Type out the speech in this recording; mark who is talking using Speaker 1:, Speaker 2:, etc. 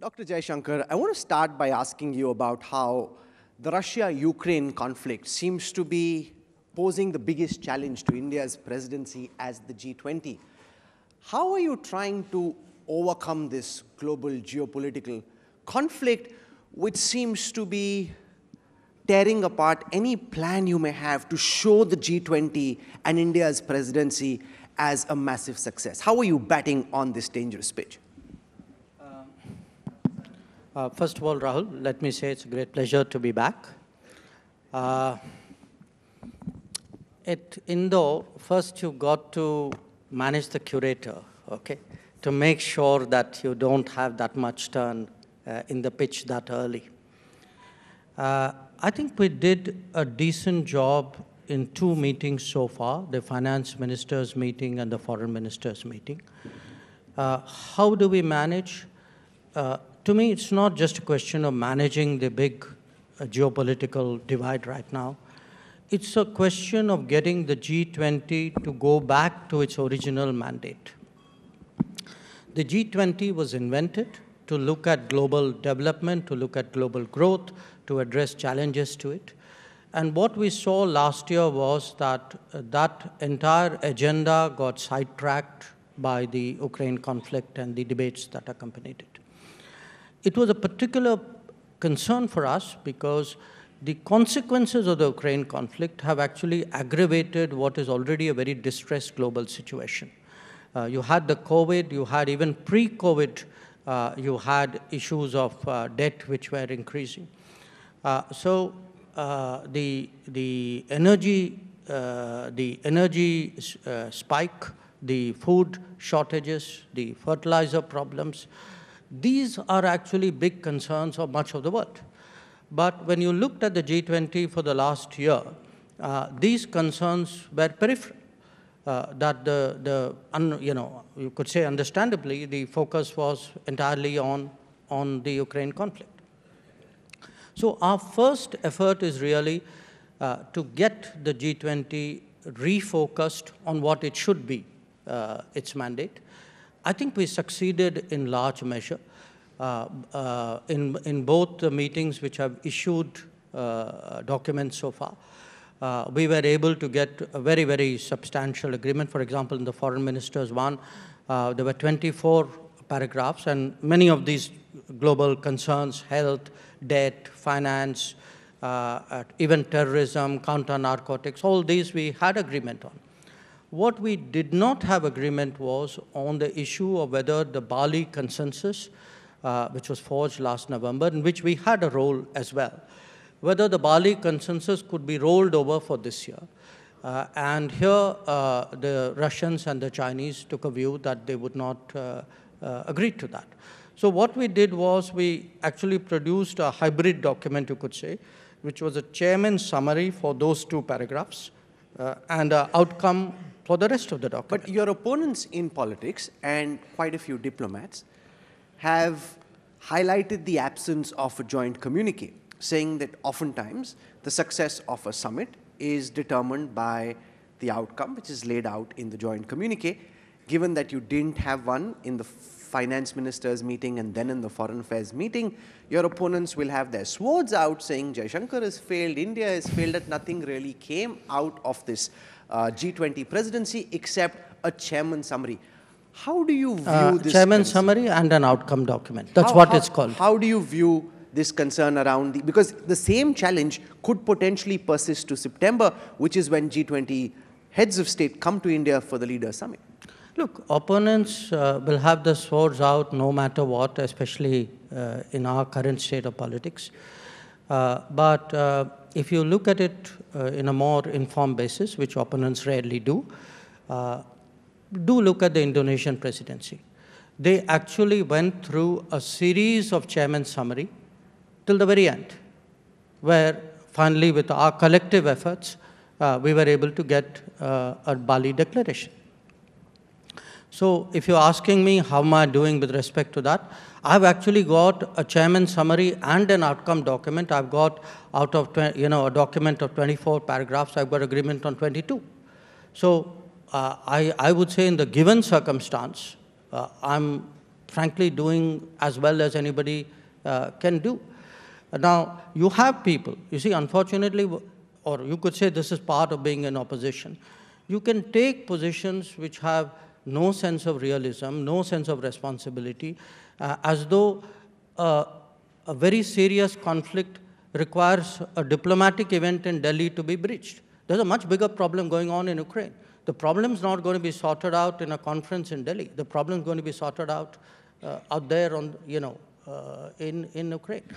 Speaker 1: Dr. Jaishankar, I want to start by asking you about how the Russia-Ukraine conflict seems to be posing the biggest challenge to India's presidency as the G20. How are you trying to overcome this global geopolitical conflict, which seems to be tearing apart any plan you may have to show the G20 and India's presidency as a massive success? How are you batting on this dangerous pitch?
Speaker 2: First of all, Rahul, let me say it's a great pleasure to be back. At Indo, first you got to manage the curator, okay, to make sure that you don't have that much turn in the pitch that early. I think we did a decent job in two meetings so far, the finance ministers meeting and the foreign ministers meeting. How do we manage? To me, it's not just a question of managing the big geopolitical divide right now. It's a question of getting the G20 to go back to its original mandate. The G20 was invented to look at global development, to look at global growth, to address challenges to it. And what we saw last year was that that entire agenda got sidetracked by the Ukraine conflict and the debates that accompanied it. It was a particular concern for us because the consequences of the Ukraine conflict have actually aggravated what is already a very distressed global situation. You had the COVID, you had even pre-COVID, you had issues of debt which were increasing. So the energy spike, the food shortages, the fertilizer problems, these are actually big concerns of much of the world. But when you looked at the G20 for the last year, these concerns were peripheral. You could say understandably, the focus was entirely on the Ukraine conflict. So our first effort is really to get the G20 refocused on what it should be, its mandate. I think we succeeded in large measure in both the meetings which have issued documents so far. We were able to get a very, very substantial agreement. For example, in the foreign ministers one, there were 24 paragraphs, and many of these global concerns, health, debt, finance, even terrorism, counter-narcotics, all these we had agreement on. What we did not have agreement was on the issue of whether the Bali consensus, which was forged last November, in which we had a role as well, whether the Bali consensus could be rolled over for this year. And here, the Russians and the Chinese took a view that they would not agree to that. So what we did was we actually produced a hybrid document, you could say, which was a chairman's summary for those two paragraphs and an outcome for the rest of the document.
Speaker 1: But your opponents in politics and quite a few diplomats have highlighted the absence of a joint communique, saying that oftentimes the success of a summit is determined by the outcome which is laid out in the joint communique. Given that you didn't have one in the finance ministers meeting and then in the foreign affairs meeting, your opponents will have their swords out saying Jaishankar has failed, India has failed, that nothing really came out of this G20 presidency except a chairman summary. How do you view this?
Speaker 2: Chairman summary and an outcome document. That's what it's called.
Speaker 1: How do you view this concern around because the same challenge could potentially persist to September, which is when G20 heads of state come to India for the Leaders Summit?
Speaker 2: Look, opponents will have the swords out no matter what, especially in our current state of politics. But if you look at it in a more informed basis, which opponents rarely do look at the Indonesian presidency. They actually went through a series of chairman summary till the very end, where finally with our collective efforts, we were able to get a Bali declaration. So if you're asking me how am I doing with respect to that, I've actually got a chairman summary and an outcome document. I've got out of a document of 24 paragraphs, I've got agreement on 22. So I would say in the given circumstance, I'm frankly doing as well as anybody can do. Now, you have people, you see, unfortunately, or you could say this is part of being in opposition. You can take positions which have no sense of realism, no sense of responsibility, as though a very serious conflict requires a diplomatic event in Delhi to be breached. There's a much bigger problem going on in Ukraine. The problem is not going to be sorted out in a conference in Delhi. The problem is going to be sorted out out there on, in Ukraine.